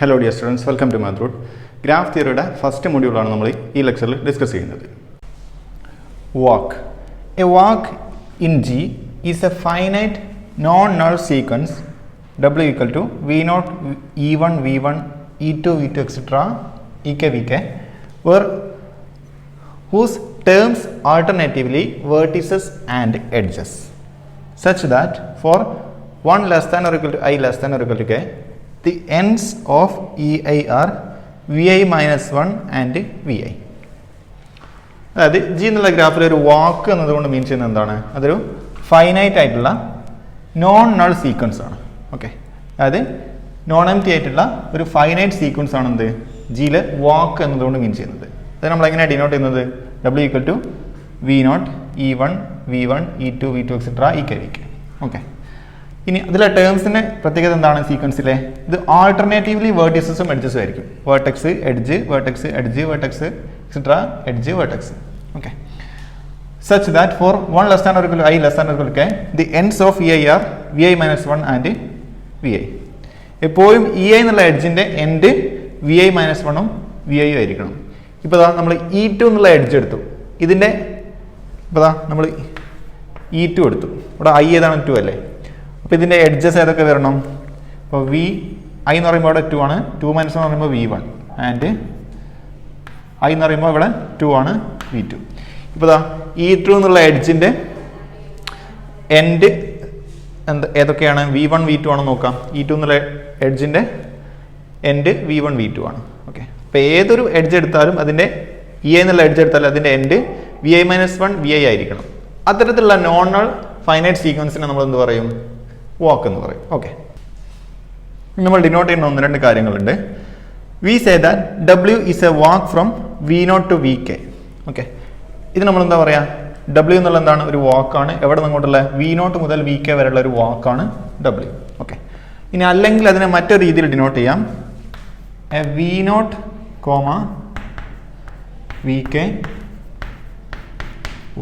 Hello dear students, welcome to Math Root. Graph theory first module ആണ് നമ്മൾ ഈ ലെക്ചറിൽ ഡിസ്കസ് ചെയ്യുന്നത്. Walk. A walk in G is a finite non-null sequence W equal to V0 E1 V1 E2 V2 etc. EK VK where whose terms alternatively vertices and edges such that for 1 less than or equal to I less than or equal to K the ends of EI are VI minus 1 and VI. അതായത് G എന്നുള്ള ഗ്രാഫിൽ ഒരു വാക്ക് എന്നതുകൊണ്ട് മീൻ ചെയ്യുന്നത് എന്താണ്? അതൊരു finite ആയിട്ടുള്ള non null sequence ആണ്. ഓക്കെ, അതായത് നോൺ എംപ്റ്റി ആയിട്ടുള്ള ഒരു ഫൈനൈറ്റ് സീക്വൻസ് ആണ് എന്ത് ജിയിൽ വാക്ക് എന്നതുകൊണ്ട് മീൻ ചെയ്യുന്നത്. അത് നമ്മൾ എങ്ങനെയാണ് ഡിനോട്ട് ചെയ്യുന്നത്? W equal to V0 E1 V1 E2 V2 etcetera EK VK. Okay, ഇനി അതിലെ ടേംസിൻ്റെ പ്രത്യേകത എന്താണ്? സീക്വൻസിലെ ഇത് ആൾട്ടർനേറ്റീവ്ലി വേർട്ടിസസും എഡ്ജസും ആയിരിക്കും. Vertex edge vertex edge vertex etcetera edge vertex. Okay, such that for 1 less than or equal to I less than or equal to K the ends of EI are VI minus 1 and VI. എപ്പോഴും EI എന്നുള്ള എഡ്ജിൻ്റെ end VI minus 1ഉം VI ആയിരിക്കണം. ഇപ്പോൾ നമ്മൾ E2 എന്നുള്ള edge എടുത്തു. ഇതിൻ്റെ ഇപ്പോൾ നമ്മൾ E2 എടുത്തു. ഇവിടെ I ഏതാണ്? 2 അല്ലേ? അപ്പോൾ ഇതിൻ്റെ എഡ്ജസ് ഏതൊക്കെ വരണം? ഇപ്പോൾ I എന്ന് പറയുമ്പോൾ ഇവിടെ 2 ആണ്, 2 മൈനസ് എന്ന് പറയുമ്പോൾ V1 ആൻഡ് I എന്ന് പറയുമ്പോൾ ഇവിടെ 2 ആണ് V2. ഇപ്പോൾ E2 എന്നുള്ള എഡ്ജിൻ്റെ എൻഡ് ഏതൊക്കെയാണ്? V1 V2 ആണെന്ന് നോക്കാം. E2 എന്നുള്ള എഡ്ജിൻ്റെ എൻഡ് V1 V2 ആണ്. ഓക്കെ, അപ്പോൾ ഏതൊരു എഡ്ജ് എടുത്താലും അതിൻ്റെ EI എന്നുള്ള എഡ്ജ് എടുത്താലും അതിൻ്റെ എൻഡ് VI മൈനസ് 1 VI ആയിരിക്കണം. അത്തരത്തിലുള്ള നോൺ ഫൈനൈറ്റ് സീക്വൻസിനെ നമ്മൾ എന്ത് പറയും? വാക്ക് എന്ന് പറയും. ഓക്കെ, നമ്മൾ ഡിനോട്ട് ചെയ്യുന്ന ഒന്ന് രണ്ട് കാര്യങ്ങളുണ്ട്. We say that W is a walk from V0 to VK. Okay, ഇത് നമ്മൾ എന്താ പറയുക? W എന്നുള്ള എന്താണ്? ഒരു വാക്കാണ്. എവിടെ നിങ്ങോട്ടുള്ള? V0 മുതൽ VK വരെയുള്ള ഒരു വാക്കാണ് W. ഓക്കെ, ഇനി അല്ലെങ്കിൽ അതിനെ മറ്റൊരു രീതിയിൽ ഡിനോട്ട് ചെയ്യാം. എ V0, VK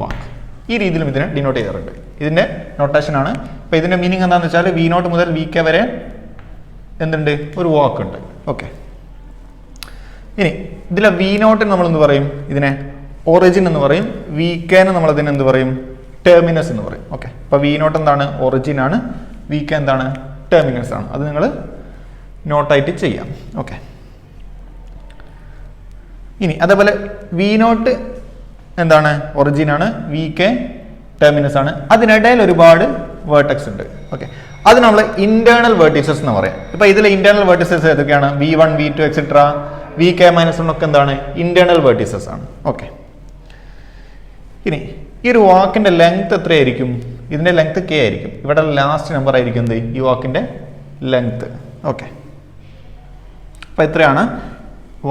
വാക്ക്. ഈ രീതിയിലും ഇതിനെ ഡിനോട്ട് ചെയ്യാറുണ്ട്. ഇതിൻ്റെ നൊട്ടേഷനാണ്. അപ്പോൾ ഇതിൻ്റെ മീനിങ് എന്താണെന്ന് വെച്ചാൽ V0 മുതൽ VK വരെ എന്തുണ്ട്? ഒരു വാക്ക് ഉണ്ട്. ഓക്കെ, ഇനി ഇതിലെ V0 നമ്മൾ എന്ത് പറയും? ഇതിനെ ഒറിജിൻ എന്ന് പറയും. VK നമ്മൾ ഇതിനെ എന്ത് പറയും? ടെർമിനസ് എന്ന് പറയും. ഓക്കെ, അപ്പോൾ V0 എന്താണ്? ഒറിജിൻ ആണ്. VK എന്താണ്? ടെർമിനസ് ആണ്. അത് നിങ്ങൾ നോട്ടായിട്ട് ചെയ്യാം. ഓക്കെ, ഇനി അതേപോലെ V0 എന്താണ്? ഒറിജിൻ ആണ്. VK ടെർമിനസ് ആണ്. അതിനിടയിൽ ഒരുപാട് വേർട്ടെക്സ് ഉണ്ട്. ഓക്കെ, അത് നമ്മൾ ഇന്റേണൽ വേർട്ടിസസ് എന്ന് പറയാം. ഇപ്പോൾ ഇതിലെ ഇന്റേണൽ വേർട്ടിസസ് ഏതൊക്കെയാണ്? V1 V2 etcetera VK minus 1 ഒക്കെ എന്താണ്? ഇന്റേണൽ വേർട്ടിസസ് ആണ്. ഓക്കെ, ഇനി ഈ ഒരു വാക്കിന്റെ ലെങ്ത് എത്രയായിരിക്കും? ഇതിന്റെ ലെങ്ത് K ആയിരിക്കും. ഇവിടെ ലാസ്റ്റ് നമ്പർ ആയിരിക്കും എന്ത്? ഈ വാക്കിന്റെ ലെങ്ത്. ഓക്കെ, അപ്പോൾ ഇത്രയാണ്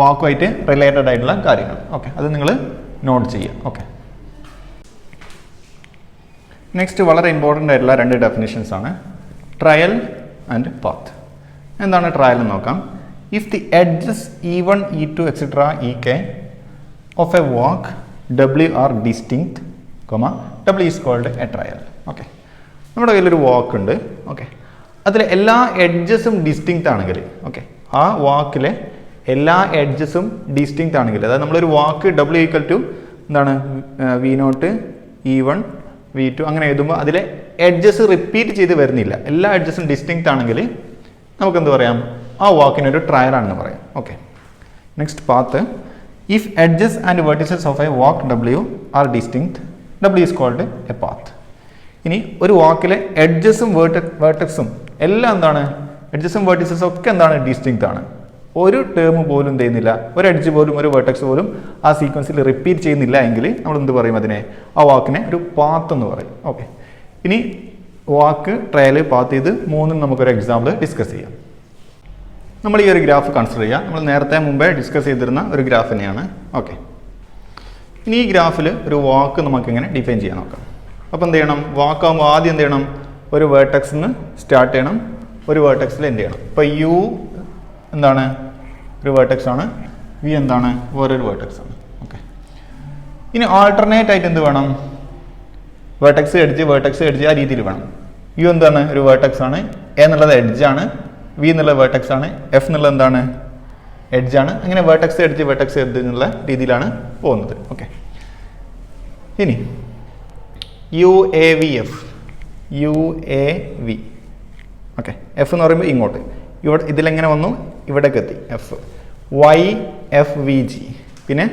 വാക്കുമായിട്ട് റിലേറ്റഡ് ആയിട്ടുള്ള കാര്യങ്ങൾ. ഓക്കെ, അത് നിങ്ങൾ നോട്ട് ചെയ്യുക. ഓക്കെ, നെക്സ്റ്റ് വളരെ ഇമ്പോർട്ടൻ്റ് ആയിട്ടുള്ള രണ്ട് ഡെഫിനിഷൻസ് ആണ്, ട്രയൽ ആൻഡ് പാത്ത്. എന്താണ് ട്രയൽ എന്ന് നോക്കാം. If the edges E1 E2 etcetera EK of a walk W are distinct, W is called a trail. Okay, നമ്മുടെ കയ്യിലൊരു വാക്ക് ഉണ്ട്. ഓക്കെ, അതിൽ എല്ലാ എഡ്ജസും ഡിസ്റ്റിങ്ക്ട് ആണെങ്കിൽ, ഓക്കെ, ആ വാക്കിലെ എല്ലാ എഡ്ജസും ഡിസ്റ്റിങ്ക്ട് ആണെങ്കിൽ, അതായത് നമ്മളൊരു വാക്ക് W ഈക്വൽ ടു എന്താണ്? V0 E1 V2 അങ്ങനെ എഴുതുമ്പോൾ അതിലെ എഡ്ജസ് റിപ്പീറ്റ് ചെയ്ത് വരുന്നില്ല, എല്ലാ എഡ്ജസും ഡിസ്റ്റിങ്ക്ട് ആണെങ്കിൽ നമുക്ക് എന്ത് പറയാം? ആ വാക്കിനൊരു ട്രയൽ ആണെന്ന് പറയാം. Okay, next path. If edges and vertices of a walk W are distinct, W is called a path. ഇനി ഒരു വാക്കിലെ എഡ്ജസും വേർട്ടെക്സും എല്ലാം എന്താണ്? എഡ്ജസും വേർട്ടിസസും ഒക്കെ എന്താണ്? ഡിസ്റ്റിങ്ക്ട് ആണ്. ഒരു ടേം പോലും ചെയ്യുന്നില്ല, ഒരു എഡ്ജ് പോലും ഒരു വേർട്ടെക്സ് പോലും ആ സീക്വൻസിൽ റിപ്പീറ്റ് ചെയ്യുന്നില്ല എങ്കിൽ നമ്മൾ എന്ത് പറയും? അതിനെ, ആ വാക്കിനെ ഒരു പാത്ത് എന്ന് പറയും. ഓക്കെ, ഇനി വാക്ക്, ട്രയൽ, പാത്ത്, ഇത് മൂന്നും നമുക്കൊരു എക്സാമ്പിൾ ഡിസ്കസ് ചെയ്യാം. നമ്മൾ ഈ ഒരു ഗ്രാഫ് കൺസിഡർ ചെയ്യാം. നമ്മൾ നേരത്തെ മുമ്പേ ഡിസ്കസ് ചെയ്തിരുന്ന ഒരു ഗ്രാഫ് തന്നെയാണ്. ഓക്കെ, ഇനി ഈ ഗ്രാഫിൽ ഒരു വാക്ക് നമുക്കിങ്ങനെ ഡിഫൈൻ ചെയ്യാൻ നോക്കാം. അപ്പോൾ എന്ത് ചെയ്യണം? വാക്കാകുമ്പോൾ ആദ്യം എന്ത് ചെയ്യണം? ഒരു വേർട്ടെക്സിൽ നിന്ന് സ്റ്റാർട്ട് ചെയ്യണം, ഒരു വേർട്ടെക്സിൽ എന്ത് ചെയ്യണം? ഇപ്പോൾ U എന്താണ്? ഒരു വേർട്ടെക്സ് ആണ്. V എന്താണ്? വേറൊരു വേർട്ടെക്സ് ആണ്. ഓക്കെ, ഇനി ആൾട്ടർനേറ്റ് ആയിട്ട് എന്ത് വേണം? വേർട്ടെക്സ് എഡ്ജ് ആ രീതിയിൽ വേണം. U എന്താണ്? ഒരു വേർട്ടെക്സ് ആണ്. A എന്നുള്ളത് എഡ്ജ് ആണ്. വി എന്നുള്ള വേർട്ടെക്സ് ആണ്, എഫ് എന്നുള്ള എന്താണ് എഡ്ജാണ്. അങ്ങനെ വേർട്ടെക്സ് എഡ്ജ് എന്നുള്ള രീതിയിലാണ് പോകുന്നത്. ഓക്കെ, ഇനി U A V F, U A V. Okay, F എന്ന് പറയുമ്പോൾ ഇങ്ങോട്ട്, ഇവിടെ ഇതിലെങ്ങനെ വന്നു ഇവിടേക്ക് എത്തി F. Y F V G, പിന്നെ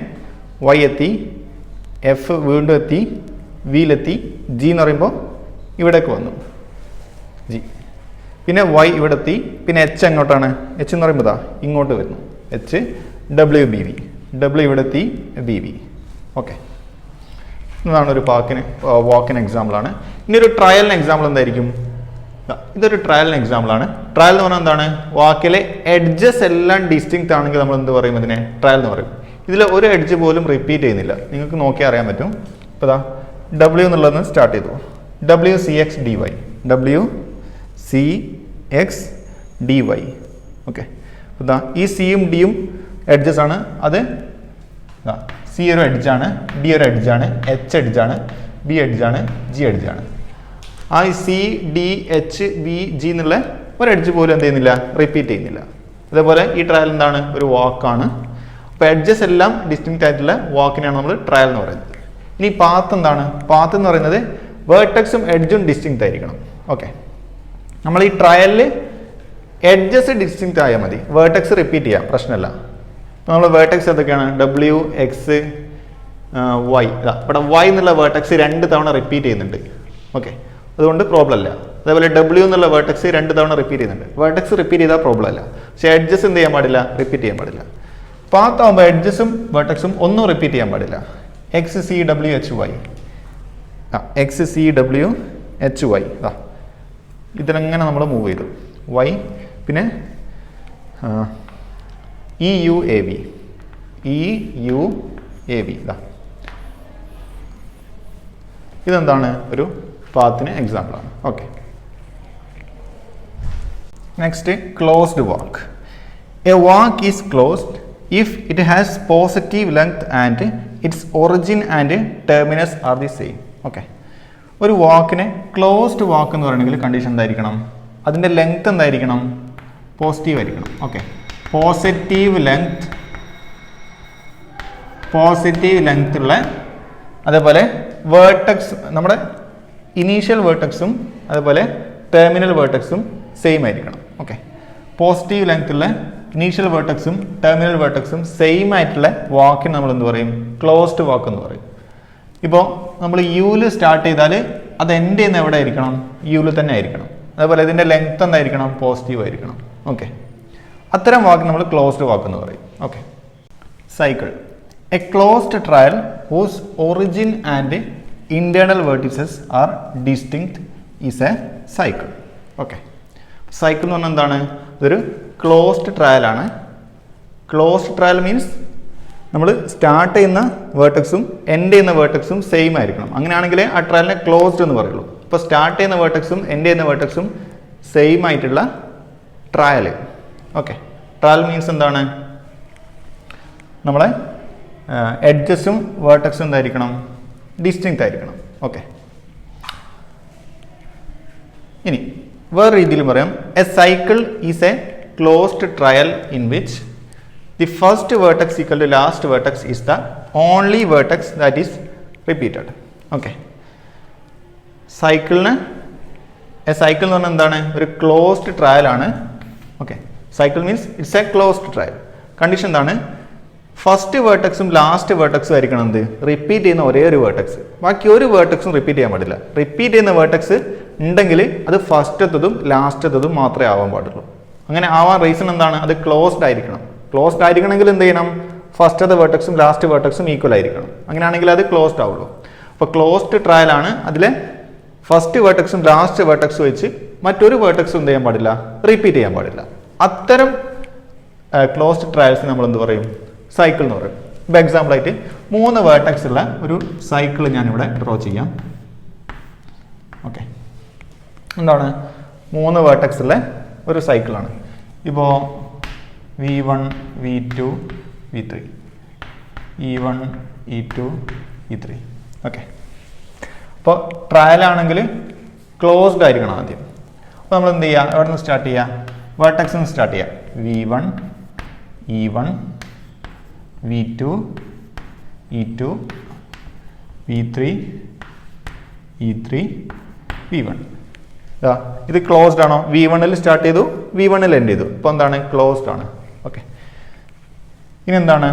വൈ എത്തി, എഫ് വീണ്ടും എത്തി, വിയിലെത്തി, ജി എന്ന് പറയുമ്പോൾ ഇവിടേക്ക് വന്നു ജി, പിന്നെ വൈ ഇവിടെ എത്തി, പിന്നെ എച്ച് എങ്ങോട്ടാണ്, എച്ച് എന്ന് പറയുമ്പോൾ ഇങ്ങോട്ട് വരുന്നു H, W B V, W ഇവിടെ എത്തി, ബി വി. ഓക്കെ, ഇതാണ് ഒരു വാക്കിന് എക്സാമ്പിളാണ്. ഇനി ഒരു ട്രയലിന് എക്സാമ്പിൾ എന്തായിരിക്കും? ഇതൊരു ട്രയലിന് എക്സാമ്പിളാണ്. ട്രയൽ എന്ന് പറഞ്ഞാൽ എന്താണ്? വാക്കിലെ എഡ്ജസ് എല്ലാം ഡിസ്റ്റിങ്ക്റ്റ് ആണെങ്കിൽ നമ്മൾ എന്ത് പറയും? ഇതിനെ ട്രയൽ എന്ന് പറയും. ഇതിൽ ഒരു എഡ്ജ് പോലും റിപ്പീറ്റ് ചെയ്യുന്നില്ല, നിങ്ങൾക്ക് നോക്കിയാൽ അറിയാൻ പറ്റും. ഇപ്പോൾ ഇതാ ഡബ്ല്യു എന്നുള്ളതെന്ന് സ്റ്റാർട്ട് ചെയ്തു, W C X D Y, W C X D Y. Okay, ഇതാ ഈ സിയും ഡിയും എഡ്ജസ് ആണ്. അത് സി ഒരു എഡ്ജാണ്, ഡി ഒരു എഡ്ജാണ്, എച്ച് എഡ്ജാണ്, ബി എഡ്ജാണ്, ജി എഡ്ജാണ്. ആ C D H B G എന്നുള്ള ഒരു എഡ്ജ് പോലും എന്ത് ചെയ്യുന്നില്ല? റിപ്പീറ്റ് ചെയ്യുന്നില്ല. അതേപോലെ ഈ ട്രയൽ എന്താണ്? ഒരു വാക്കാണ്. അപ്പോൾ എഡ്ജസ് എല്ലാം ഡിസ്റ്റിങ്ക്റ്റ് ആയിട്ടുള്ള വാക്കിനെയാണ് നമ്മൾ ട്രയൽ എന്ന് പറയുന്നത്. ഇനി പാത്ത് എന്താണ്? പാത്ത് എന്ന് പറയുന്നത് വേർട്ടെക്സും എഡ്ജും ഡിസ്റ്റിങ്ക്റ്റ് ആയിരിക്കണം. ഓക്കെ, നമ്മൾ ഈ ട്രയലിൽ എഡ്ജസ് ഡിസ്റ്റിങ്ക്റ്റ് ആയാൽ മതി, വേർട്ടെക്സ് റിപ്പീറ്റ് ചെയ്യാം, പ്രശ്നമില്ല. നമ്മൾ വേർട്ടെക്സ് എന്തൊക്കെയാണ്? W X Y. ഇവിടെ വൈ എന്നുള്ള വേർട്ടെക്സ് 2 തവണ റിപ്പീറ്റ് ചെയ്യുന്നുണ്ട്. ഓക്കെ, അതുകൊണ്ട് പ്രോബ്ലം അല്ല. അതേപോലെ ഡബ്ല്യു എന്നുള്ള വേർട്ടെക്സ് 2 തവണ റിപ്പീറ്റ് ചെയ്യുന്നുണ്ട്. വേർട്ടെക്സ് റിപ്പീറ്റ് ചെയ്താൽ പ്രോബ്ലം അല്ല, പക്ഷേ എഡ്ജസ് എന്ത് ചെയ്യാൻ പാടില്ല? റിപ്പീറ്റ് ചെയ്യാൻ പാടില്ല. പാത്ത് ആകുമ്പോൾ എഡ്ജസും വേർട്ടെക്സും ഒന്നും റിപ്പീറ്റ് ചെയ്യാൻ പാടില്ല. X C W H Y, X C W H Y, ഇതിലെങ്ങനെ നമ്മൾ മൂവ് ചെയ്തു വൈ, പിന്നെ E U A V, E U A V. ഇതെന്താണ്? ഒരു പാത്തിന് എക്സാമ്പിളാണ്. Okay, next closed walk. A walk is closed if it has positive length and its origin and terminus are the same. Okay, ഒരു വാക്കിനെ closed walk എന്ന് പറയണമെങ്കിൽ condition എന്തായിരിക്കണം? അതിൻ്റെ ലെങ്ത് എന്തായിരിക്കണം? പോസിറ്റീവ് ആയിരിക്കണം. ഓക്കെ, പോസിറ്റീവ് ലെങ്ത് ഉള്ള, അതേപോലെ വേർട്ടെക്സ്, നമ്മുടെ ഇനീഷ്യൽ വേർട്ടെക്സും അതേപോലെ ടെർമിനൽ വേർട്ടെക്സും സെയിം ആയിരിക്കണം. ഓക്കെ, പോസിറ്റീവ് ലെങ്ത് ഉള്ള ഇനീഷ്യൽ വേർട്ടെക്സും ടെർമിനൽ വേർട്ടെക്സും സെയിം ആയിട്ടുള്ള വാക്കിന് നമ്മൾ എന്ത് പറയും? ക്ലോസ്ഡ് വാക്ക് എന്ന് പറയും. ഇപ്പോൾ നമ്മൾ യുവിൽ സ്റ്റാർട്ട് ചെയ്താൽ അത് എൻഡ് ചെയ്യുന്ന എവിടെ ആയിരിക്കണം? യുവിൽ തന്നെ ആയിരിക്കണം. അതേപോലെ ഇതിൻ്റെ ലെങ്ത് എന്തായിരിക്കണം? പോസിറ്റീവ് ആയിരിക്കണം. ഓക്കെ, അത്തരം വാക്ക് നമ്മൾ ക്ലോസ്ഡ് വാക്ക് എന്ന് പറയും. Okay, cycle. A closed trail whose origin and internal vertices are distinct is a cycle. Okay, cycle എന്ന് പറഞ്ഞാൽ എന്താണ്? ഇതൊരു ക്ലോസ്ഡ് ട്രയലാണ്. ക്ലോസ്ഡ് ട്രയൽ മീൻസ് നമ്മൾ സ്റ്റാർട്ട് ചെയ്യുന്ന വേർട്ടെക്സും എൻഡ് ചെയ്യുന്ന വേർട്ടെക്സും സെയിം ആയിരിക്കണം. അങ്ങനെയാണെങ്കിൽ ആ ട്രയലിനെ ക്ലോസ്ഡ് എന്ന് പറയുള്ളൂ. ഇപ്പോൾ സ്റ്റാർട്ട് ചെയ്യുന്ന വേർട്ടെക്സും എൻഡ് ചെയ്യുന്ന വേർട്ടെക്സും സെയിം ആയിട്ടുള്ള ട്രയൽ. ഓക്കെ, ട്രയൽ മീൻസ് എന്താണ്? നമ്മളെ എഡ്ജസും വേർട്ടെക്സും എന്തായിരിക്കണം? ഡിസ്റ്റിങ്ക്റ്റ് ആയിരിക്കണം. ഓക്കെ, ഇനി വേറെ രീതിയിൽ പറയാം. A cycle is A closed trial in which the first vertex equal to last vertex is the only vertex that is repeated. Okay, സൈക്കിളിന് സൈക്കിൾ എന്ന് പറഞ്ഞാൽ എന്താണ്? ഒരു ക്ലോസ്ഡ് ട്രയൽ ആണ്. Okay, cycle means it's A closed trial. Condition എന്താണ്? First വേർട്ടെക്സും last വേർട്ടെക്സും ആയിരിക്കണം എന്ത്? Repeat ചെയ്യുന്ന ഒരേ ഒരു വേർട്ടെക്സ്. ബാക്കി ഒരു വേർട്ടെക്സും റിപ്പീറ്റ് ചെയ്യാൻ പാടില്ല. റിപ്പീറ്റ് ചെയ്യുന്ന വേർട്ടെക്സ് ഉണ്ടെങ്കിൽ അത് ഫസ്റ്റത്തതും ലാസ്റ്റത്തതും മാത്രമേ ആവാൻ പാടുള്ളൂ. അങ്ങനെ ആവാൻ റീസൺ എന്താണ്? അത് ക്ലോസ്ഡ് ആയിരിക്കണം. ക്ലോസ്ഡ് ആയിരിക്കണമെങ്കിൽ എന്ത് ചെയ്യണം? ഫസ്റ്റത്തെ വേർട്ടെക്സും ലാസ്റ്റ് വേർട്ടെക്സും ഈക്വൽ ആയിരിക്കണം. അങ്ങനെയാണെങ്കിൽ അത് ക്ലോസ്ഡ് ആവുള്ളൂ. അപ്പോൾ ക്ലോസ്ഡ് ട്രയൽ ആണ്. അതിലെ ഫസ്റ്റ് വേർട്ടെക്സും ലാസ്റ്റ് വേർട്ടെക്സും വെച്ച് മറ്റൊരു വേർട്ടെക്സും എന്ത് ചെയ്യാൻ പാടില്ല? റിപ്പീറ്റ് ചെയ്യാൻ പാടില്ല. അത്തരം ക്ലോസ്ഡ് ട്രയൽസ് നമ്മൾ എന്ത് പറയും? സൈക്കിൾ എന്ന് പറയും. ഇപ്പോൾ എക്സാമ്പിൾ ആയിട്ട് 3 വേർട്ടെക്സ് ഉള്ള ഒരു സൈക്കിൾ ഞാനിവിടെ ഡ്രോ ചെയ്യാം. ഓക്കെ, എന്താണ്? 3 വേർട്ടെക്സ് ഉള്ള ഒരു സൈക്കിളാണ്. ഇപ്പോൾ V1, V2, V3, E1, E2, E3. Okay, അപ്പോൾ ട്രയൽ ആണെങ്കിൽ ക്ലോസ്ഡ് ആയിരിക്കണം ആദ്യം. അപ്പോൾ നമ്മൾ എന്ത് ചെയ്യുക? എവിടെ നിന്ന് സ്റ്റാർട്ട് ചെയ്യുക? വേർട്ടെക്സിൽ നിന്ന് സ്റ്റാർട്ട് ചെയ്യാം. V1, E1, V2, E2, V3, E3, V1. ഇത് ക്ലോസ്ഡ് ആണോ? V1ൽ സ്റ്റാർട്ട് ചെയ്തു, V1ൽ എൻഡ് ചെയ്തു. ഇപ്പോൾ എന്താണ്? ക്ലോസ്ഡ് ആണ്. ഓക്കെ. ഇനി എന്താണ്?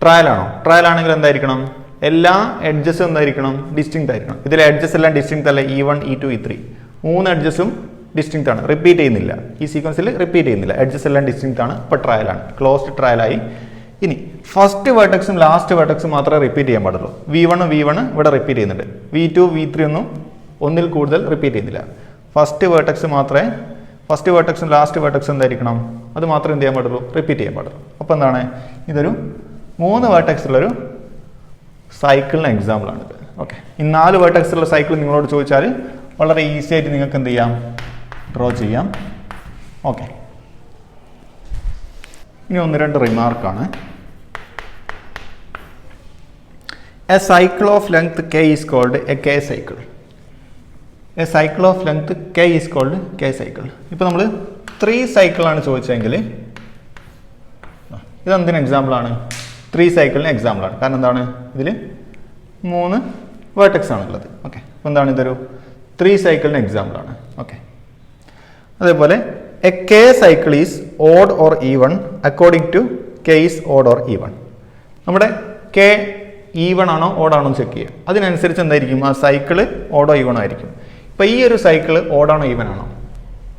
ട്രയൽ ആണോ? ട്രയൽ ആണെങ്കിൽ എന്തായിരിക്കണം? എല്ലാ എഡ്ജസും എന്തായിരിക്കണം? ഡിസ്റ്റിങ്ക്റ്റ് ആയിരിക്കണം. ഇതിലെ എഡ്ജസ് എല്ലാം ഡിസ്റ്റിങ്ക്റ്റ് അല്ല. E1, E2, E3 മൂന്ന് എഡ്ജസും ഡിസ്റ്റിങ്ക്റ്റ് ആണ്, റിപ്പീറ്റ് ചെയ്യുന്നില്ല. ഈ സീക്വൻസിൽ റിപ്പീറ്റ് ചെയ്യുന്നില്ല, എഡ്ജസ് എല്ലാം ഡിസ്റ്റിങ്ക്റ്റ് ആണ്. ഇപ്പോൾ ട്രയൽ ആണ്, ക്ലോസ്ഡ് ട്രയൽ ആയി. ഇനി ഫസ്റ്റ് വേർട്ടെക്സും ലാസ്റ്റ് വേർട്ടെക്സും മാത്രമേ റിപ്പീറ്റ് ചെയ്യാൻ പാടുള്ളൂ. V1 ഇവിടെ റിപ്പീറ്റ് ചെയ്യുന്നുണ്ട്. V2, V3 ഒന്നും ഒന്നിൽ കൂടുതൽ റിപ്പീറ്റ് ചെയ്യുന്നില്ല. ഫസ്റ്റ് വേർട്ടെക്സും ലാസ്റ്റ് വേർട്ടെക്സും എന്തായിരിക്കണം? അത് മാത്രമേ എന്ത് ചെയ്യാൻ പാടുള്ളൂ? റിപ്പീറ്റ് ചെയ്യാൻ പാടുള്ളൂ. അപ്പോൾ എന്താണ്? ഇതൊരു 3 വേർട്ടെക്സുള്ളൊരു സൈക്കിളിന് എക്സാമ്പിൾ ആണിത്. ഓക്കെ. ഈ 4 വേർട്ടെക്സുള്ള സൈക്കിൾ നിങ്ങളോട് ചോദിച്ചാൽ വളരെ ഈസി ആയിട്ട് നിങ്ങൾക്ക് എന്ത് ചെയ്യാം? ഡ്രോ ചെയ്യാം. ഓക്കെ. ഇനി 1-2 റിമാർക്കാണ്. A cycle of length K is called a K cycle. A cycle of length K is called K cycle. ഇപ്പോൾ നമ്മൾ 3 സൈക്കിളാണ് ചോദിച്ചതെങ്കിൽ ഇതെന്തിന് എക്സാമ്പിളാണ്? 3 സൈക്കിളിന് എക്സാമ്പിളാണ്. കാരണം എന്താണ്? ഇതിൽ 3 വേർട്ടെക്സ് ആണുള്ളത്. ഓക്കെ. അപ്പോൾ എന്താണ്? ഇതൊരു 3 സൈക്കിളിന് എക്സാമ്പിളാണ്. ഓക്കെ. അതേപോലെ a K cycle is odd or even according to K is odd or even. നമ്മുടെ K ഈവൺ ആണോ ഓടാണോ ചെക്ക് ചെയ്യുക. അതിനനുസരിച്ച് എന്തായിരിക്കും? ആ സൈക്കിള് ഓടോ ഈവണോ ആയിരിക്കും. ഇപ്പോൾ ഈ ഒരു സൈക്കിള് ഓടാണോ ഈവൻ ആണോ?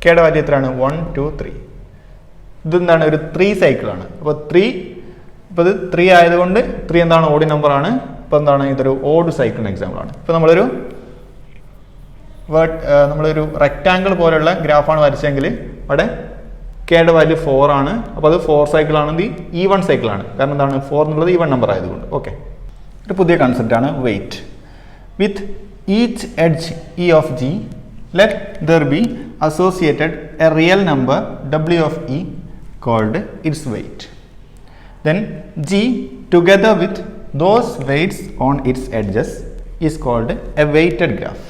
Kയുടെ വാല്യൂ എത്രയാണ്? 1, 2, 3. ഇതെന്താണ്? ഒരു 3 സൈക്കിളാണ്. അപ്പോൾ 3, ഇപ്പോൾ ഇത് 3 ആയതുകൊണ്ട് 3 എന്താണ്? ഓഡ് നമ്പറാണ്. ഇപ്പോൾ എന്താണ്? ഇതൊരു ഓഡ് സൈക്കിളിന് എക്സാമ്പിളാണ്. ഇപ്പോൾ നമ്മളൊരു റെക്റ്റാങ്കിൾ പോലുള്ള ഗ്രാഫാണ് വരച്ചെങ്കിൽ അവിടെ Kയുടെ വാല്യൂ 4 ആണ്. അപ്പോൾ അത് 4 സൈക്കിളാണെങ്കിൽ ഈവൺ സൈക്കിളാണ്. കാരണം എന്താണ്? 4 എന്നുള്ളത് ഈവൺ നമ്പർ ആയതുകൊണ്ട്. ഓക്കെ. ഒരു പുതിയ കൺസെപ്റ്റാണ് weight. With each edge E of G, let there be associated a real number W of E called its weight. Then G together with those weights on its edges is called a weighted graph.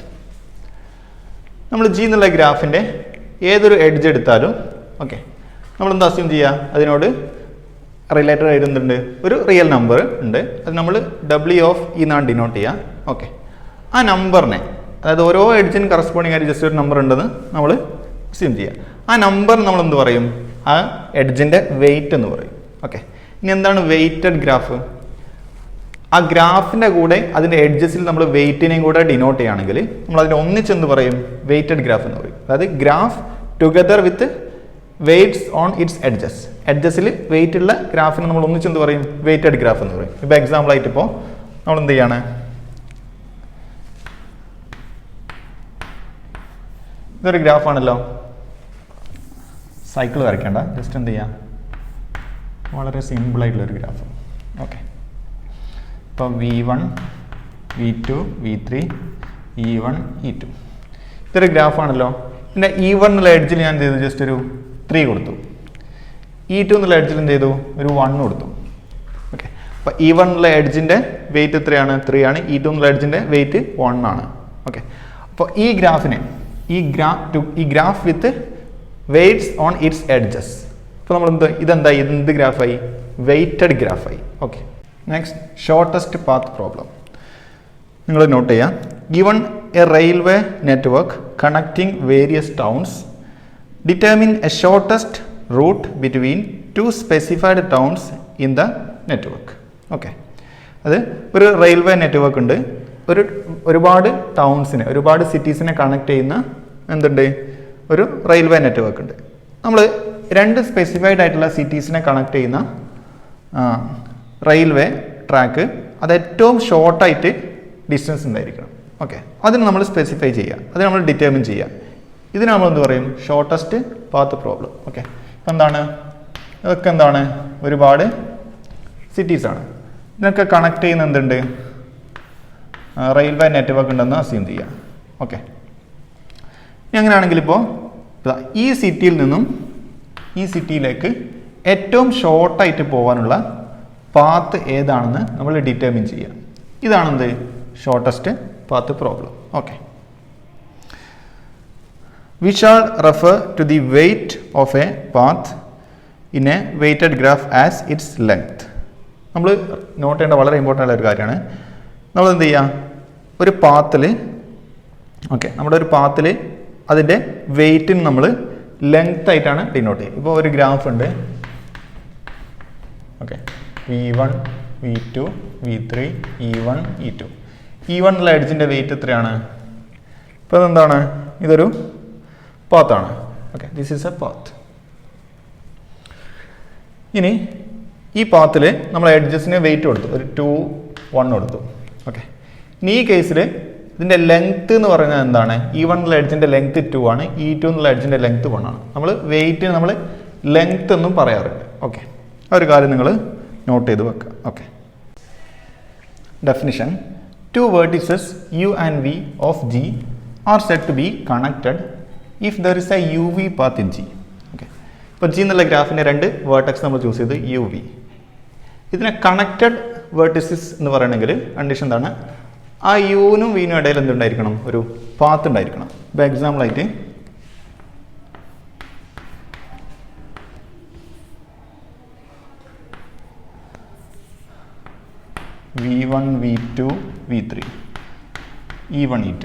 നമ്മൾ G എന്നുള്ള ഗ്രാഫിൻ്റെ ഏതൊരു edge എടുത്താലും okay, നമ്മളെന്താ assume ചെയ്യുക? അതിനോട് related ആയിരുന്നുണ്ട് ഒരു real number ഉണ്ട്. അത് നമ്മൾ W of E എന്നാണ് ഡിനോട്ട് ചെയ്യുക. ഓക്കെ. ആ നമ്പറിനെ, അതായത് ഓരോ എഡ്ജിനും കറസ്പോണ്ടിങ് ആയിട്ട് ജസ്റ്റ് ഒരു നമ്പർ ഉണ്ടെന്ന് നമ്മൾ അസ്യൂം ചെയ്യുക. ആ നമ്പർ നമ്മൾ എന്ത് പറയും? ആ എഡ്ജിൻ്റെ വെയിറ്റ് എന്ന് പറയും. ഓക്കെ. ഇനി എന്താണ് വെയ്റ്റഡ് ഗ്രാഫ്? ആ ഗ്രാഫിൻ്റെ കൂടെ അതിൻ്റെ എഡ്ജസിൽ നമ്മൾ വെയിറ്റിനെയും കൂടെ ഡിനോട്ട് ചെയ്യുകയാണെങ്കിൽ നമ്മൾ അതിനെ ഒന്നിച്ചെന്ത് പറയും? വെയ്റ്റഡ് ഗ്രാഫ് എന്ന് പറയും. അതായത് graph together with weights on its edges. എഡ്ജസിൽ വെയിറ്റ് ഉള്ള ഗ്രാഫിന് നമ്മൾ ഒന്നിച്ചെന്ത് പറയും? വെയ്റ്റഡ് ഗ്രാഫ് എന്ന് പറയും. ഇപ്പോൾ എക്സാമ്പിൾ ആയിട്ട് ഇപ്പോൾ നമ്മൾ എന്ത് ചെയ്യാണ്? ഇതൊരു ഗ്രാഫാണല്ലോ. സൈക്കിൾ വരയ്ക്കേണ്ട, ജസ്റ്റ് എന്ത് ചെയ്യാം? വളരെ സിമ്പിളായിട്ടുള്ളൊരു ഗ്രാഫ്. ഓക്കെ. ഇപ്പോൾ V1, V2, V3, E1, E2 ഇതൊരു ഗ്രാഫാണല്ലോ. പിന്നെ E1 എന്നുള്ള എഡ്ജിൽ ഞാൻ എന്ത് ചെയ്തു? ജസ്റ്റ് ഒരു 3 കൊടുത്തു. E2 എന്നുള്ള എഡ്ജിൽ എന്ത് ചെയ്തു? ഒരു 1 കൊടുത്തു. ഓക്കെ. അപ്പോൾ E1 എന്നുള്ള എഡ്ജിൻ്റെ വെയിറ്റ് എത്രയാണ്? 3 ആണ്. E2 എന്നുള്ള എഡ്ജിൻ്റെ വെയിറ്റ് 1 ആണ്. ഓക്കെ. അപ്പോൾ ഈ ഗ്രാഫിനെ ഈ graph with weights on its edges. ഇപ്പോൾ നമ്മൾ ഇതെന്തായി? എന്ത് ഗ്രാഫായി? വെയ്റ്റഡ് ഗ്രാഫായി. Okay. Next, shortest path problem. നിങ്ങൾ നോട്ട് ചെയ്യാം. Given a railway network connecting various towns, determine a shortest route between 2 specified towns in the network. Okay. അത് ഒരു റെയിൽവേ നെറ്റ്വർക്ക് ഉണ്ട്. ഒരുപാട് ടൗൺസിനെ, ഒരുപാട് സിറ്റീസിനെ കണക്ട് ചെയ്യുന്ന എന്തുണ്ട്? ഒരു റെയിൽവേ നെറ്റ്വർക്ക് ഉണ്ട്. നമ്മൾ 2 സ്പെസിഫൈഡ് ആയിട്ടുള്ള സിറ്റീസിനെ കണക്ട് ചെയ്യുന്ന റെയിൽവേ ട്രാക്ക് അത് ഏറ്റവും ഷോർട്ടായിട്ട് ഡിസ്റ്റൻസ് ഉണ്ടായിരിക്കണം. ഓക്കെ. അതിന് നമ്മൾ സ്പെസിഫൈ ചെയ്യുക, അത് നമ്മൾ ഡിറ്റർമിൻ ചെയ്യുക. ഇതിന് നമ്മൾ എന്ത് പറയും? Shortest path problem. ഓക്കെ. ഇപ്പം എന്താണ്? ഇതൊക്കെ എന്താണ്? ഒരുപാട് സിറ്റീസാണ്. ഇതിനൊക്കെ കണക്ട് ചെയ്യുന്ന എന്തുണ്ട്? റെയിൽവേ നെറ്റ്വർക്ക് ഉണ്ടെന്ന് അസ്യൂം ചെയ്യുക. ഓക്കെ. ഇനി അങ്ങനെയാണെങ്കിൽ ഇപ്പോൾ ഈ സിറ്റിയിൽ നിന്നും ഈ സിറ്റിയിലേക്ക് ഏറ്റവും ഷോർട്ടായിട്ട് പോകാനുള്ള പാത്ത് ഏതാണെന്ന് നമ്മൾ ഡിറ്റർമിൻ ചെയ്യുക. ഇതാണെന്ത്? Shortest path problem. Okay. We shall refer to the weight of a path in a weighted graph as its length. നമ്മൾ നോട്ട് ചെയ്യേണ്ട വളരെ ഇമ്പോർട്ടൻ്റ് ആയ ഒരു കാര്യമാണ്. നമ്മൾ എന്ത് ചെയ്യുക, ഒരു പാത്തിൽ നമ്മുടെ ഒരു പാത്തിൽ അതിൻ്റെ വെയ്റ്റിന് നമ്മൾ ലെങ്ത് ആയിട്ടാണ് ഡിനോട്ട് ചെയ്യുക. ഇപ്പോൾ ഒരു ഗ്രാഫ് ഉണ്ട്. V1 V2 V3 E1 E2. E1 എന്നുള്ള എഡ്ജിൻ്റെ വെയിറ്റ് എത്രയാണ്? ഇപ്പോൾ അതെന്താണ്? ഇതൊരു പാത്താണ്. This is a path. ഇനി ഈ പാത്തിൽ നമ്മൾ എഡ്ജസിന് വെയിറ്റ് കൊടുത്തു, ഒരു 2 1 കൊടുത്തു. ഇനി ഈ കേസിൽ ഇതിൻ്റെ ലെങ്ത്ത് എന്ന് പറയുന്നത് എന്താണ്? E1 എന്നുള്ള എഡ്ജിൻ്റെ ലെങ്ത്ത് 2 ആണ്, E2 എന്നുള്ള എഡ്ജിൻ്റെ ലെങ്ത്ത് 1 ആണ്. നമ്മൾ വെയിറ്റിന് നമ്മൾ ലെങ്ത്ത് എന്നും പറയാറുണ്ട്. ആ ഒരു കാര്യം നിങ്ങൾ നോട്ട് ചെയ്ത് വെക്കുക. Definition: 2 vertices U and V of G are said to be connected if there is a UV path in G. ഇപ്പോൾ G എന്നുള്ള ഗ്രാഫിൻ്റെ 2 വേർട്ടക്സ് നമ്മൾ ചൂസ് ചെയ്ത് UV. ഇതിനെ കണക്റ്റഡ് വേർട്ടിസസ് എന്ന് പറയണമെങ്കിൽ കണ്ടീഷൻ എന്താണ്? ആ യുവിനും വിനും ഇടയിൽ എന്തുണ്ടായിരിക്കണം? ഒരു പാത്ത് ഉണ്ടായിരിക്കണം. ഇപ്പോൾ എക്സാമ്പിളായിട്ട് V1 V2 V3 E1 E2.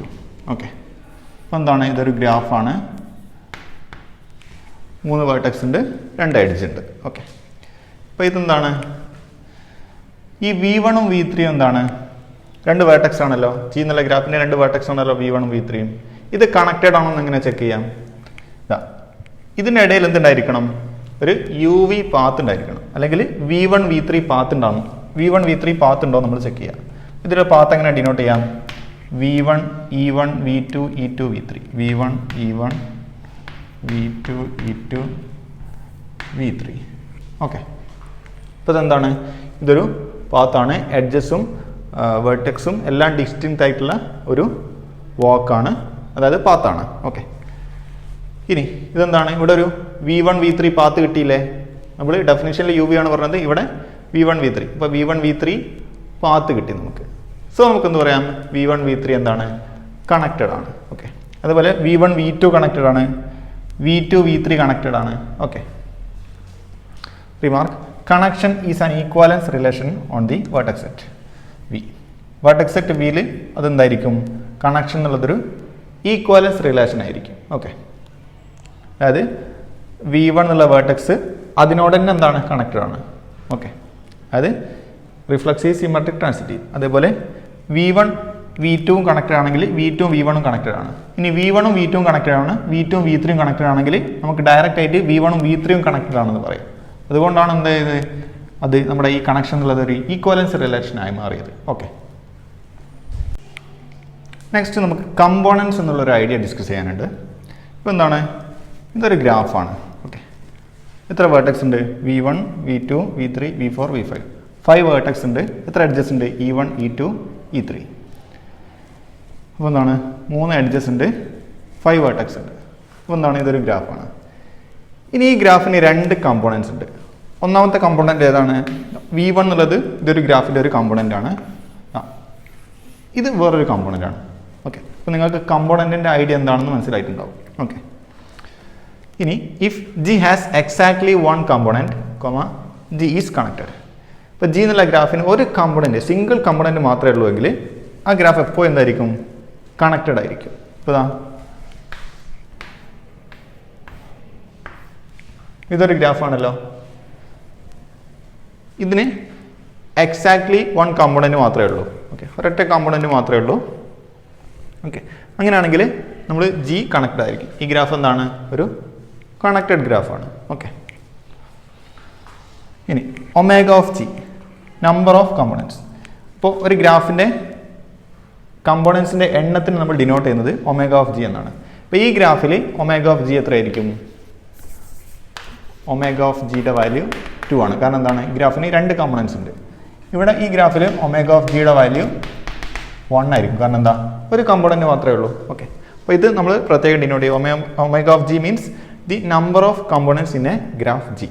അപ്പോൾ എന്താണ്? ഇതൊരു ഗ്രാഫാണ്. 3 വേർട്ടക്സ് ഉണ്ട്, 2 എഡ്ജ് ഉണ്ട്. അപ്പോൾ ഇതെന്താണ്? ഈ V1 ഉം V3 എന്താണ്? 2 വേർട്ടക്സ് ആണല്ലോ. G എന്നുള്ള ഗ്രാഫിൻ്റെ 2 വേർട്ടക്സ് ആണല്ലോ V1 ഉം V3 ഉം. ഇത് കണക്റ്റഡ് ആണോ എന്ന് എങ്ങനെ ചെക്ക് ചെയ്യാം? ഇതിൻ്റെ ഇടയിൽ എന്തുണ്ടായിരിക്കണം? ഒരു UV പാത്ത് ഉണ്ടായിരിക്കണം, അല്ലെങ്കിൽ V1 V3 പാത്ത് ഉണ്ടാവും. V1 V3 പാത്ത് ഉണ്ടോ നമ്മൾ ചെക്ക് ചെയ്യാം. ഇതിൻ്റെ പാത്ത് എങ്ങനെ ഡിനോട്ട് ചെയ്യാം? V1 E1 V2 E2 V3 V1 E1 V2 E2 V3. ഇപ്പോൾ ഇതെന്താണ്? ഇതൊരു പാത്താണ്. എഡ്ജസും വെർട്ടെക്സും എല്ലാം ഡിസ്റ്റിങ്ക്റ്റ് ആയിട്ടുള്ള ഒരു വാക്കാണ്, അതായത് പാത്താണ്. ഇനി ഇതെന്താണ്? ഇവിടെ ഒരു V1 V3 പാത്ത് കിട്ടിയില്ലേ? നമ്മൾ ഡെഫിനിഷനിൽ UV ആണ് പറഞ്ഞത്, ഇവിടെ V1 V3. ഇപ്പോൾ V1 V3 പാത്ത് കിട്ടി നമുക്ക്. സോ നമുക്ക് എന്ത് പറയാം? V1 V3 എന്താണ്? കണക്റ്റഡ് ആണ്. അതുപോലെ V1 V2 കണക്റ്റഡ് ആണ്, V2 V3 കണക്റ്റഡ് ആണ്. Remark: connection is an equivalence relation on the vertex set V. Vertex set Vയിൽ അതെന്തായിരിക്കും? കണക്ഷൻ എന്നുള്ളതൊരു ഈക്വാലൻസ് റിലേഷൻ ആയിരിക്കും. അതായത് V1 എന്നുള്ള വെർട്ടെക്സ് അതിനോട് തന്നെ എന്താണ്? കണക്റ്റഡ് ആണ്. അതായത് റിഫ്ലക്സീവ് സിമെട്രിക് ട്രാൻസിറ്റീവ്. അതേപോലെ V1 V2 കണക്റ്റഡ് ആണെങ്കിൽ V2 V1 കണക്റ്റഡ് ആണ്. ഇനി V1 V2 കണക്റ്റഡ് ആണ്, V2 V3 കണക്റ്റഡ് ആണെങ്കിൽ നമുക്ക് ഡയറക്റ്റ് ആയിട്ട് V1 V3 കണക്റ്റഡ് ആണെന്ന് പറയാം. അതുകൊണ്ടാണ് എന്ത് ചെയ്തത്? അത് നമ്മുടെ ഈ കണക്ഷൻ എന്നുള്ളത് ഒരു ഈക്വലൻസ് റിലേഷനായി മാറിയത്. നെക്സ്റ്റ് നമുക്ക് കമ്പോണൻസ് എന്നുള്ളൊരു ഐഡിയ ഡിസ്കസ് ചെയ്യാനുണ്ട്. ഇപ്പോൾ എന്താണ്? ഇതൊരു ഗ്രാഫാണ്. എത്ര വേർട്ടക്സ് ഉണ്ട്? V1 V2 V3 V4 V5. 5 vertex ഉണ്ട്. എത്ര എഡ്ജസ് ഉണ്ട്? E1 E2 E3. അപ്പോൾ എന്താണ്? 3 എഡ്ജസ് ഉണ്ട്, 5 വേർട്ടക്സ് ഉണ്ട്. അപ്പോൾ എന്താണ്? ഇതൊരു ഗ്രാഫാണ്. ഇനി ഈ ഗ്രാഫിന് 2 കമ്പോണൻസ് ഉണ്ട്. ഒന്നാമത്തെ കമ്പോണൻ്റ് ഏതാണ്? V1 എന്നുള്ളത് ഇതൊരു ഗ്രാഫിൻ്റെ ഒരു കമ്പോണൻ്റ് ആണ്. ഇത് വേറൊരു കമ്പോണൻ്റ് ആണ്. അപ്പോൾ നിങ്ങൾക്ക് കമ്പോണൻറ്റിൻ്റെ ഐഡിയ എന്താണെന്ന് മനസ്സിലായിട്ടുണ്ടാവും. ഇനി if G has exactly 1 component, G is connected. ഇപ്പോൾ G എന്നുള്ള ഗ്രാഫിന് ഒരു കമ്പോണൻറ്റ്, സിംഗിൾ കമ്പോണൻറ്റ് മാത്രമേ ഉള്ളൂ എങ്കിൽ ആ ഗ്രാഫ് എപ്പോൾ എന്തായിരിക്കും? കണക്റ്റഡ് ആയിരിക്കും. ഇപ്പോൾ ഇതൊരു ഗ്രാഫാണല്ലോ. ഇതിന് എക്സാക്ട്ലി 1 കമ്പോണൻറ്റ് മാത്രമേ ഉള്ളൂ. ഒരൊറ്റ കമ്പോണൻറ്റ് മാത്രമേ ഉള്ളൂ. അങ്ങനെയാണെങ്കിൽ നമ്മൾ G കണക്റ്റഡ് ആയിരിക്കും. ഈ ഗ്രാഫ് എന്താണ്? ഒരു കണക്റ്റഡ് ഗ്രാഫാണ്. ഇനി omega of G, number of components. ഇപ്പോൾ ഒരു ഗ്രാഫിൻ്റെ കമ്പോണൻസിൻ്റെ എണ്ണത്തിന് നമ്മൾ ഡിനോട്ട് ചെയ്യുന്നത് ഒമേഗ ഓഫ് G എന്നാണ്. അപ്പോൾ ഈ ഗ്രാഫിൽ ഒമേഗ ഓഫ് G എത്രയായിരിക്കും? ഒമേഗ ഓഫ് Gയുടെ വാല്യൂ 2 ആണ്. കാരണം എന്താണ്? ഈ ഗ്രാഫിന് 2 കമ്പോണൻസ് ഉണ്ട്. ഇവിടെ ഈ ഗ്രാഫിൽ ഒമേഗ ഓഫ് Gയുടെ വാല്യൂ 1 ആയിരിക്കും. കാരണം എന്താ? ഒരു കമ്പോണൻറ്റ് മാത്രമേ ഉള്ളൂ. അപ്പോൾ ഇത് നമ്മൾ പ്രത്യേകം ഡിനോട്ട് ചെയ്യും. Omega of G means the number of components in A graph G.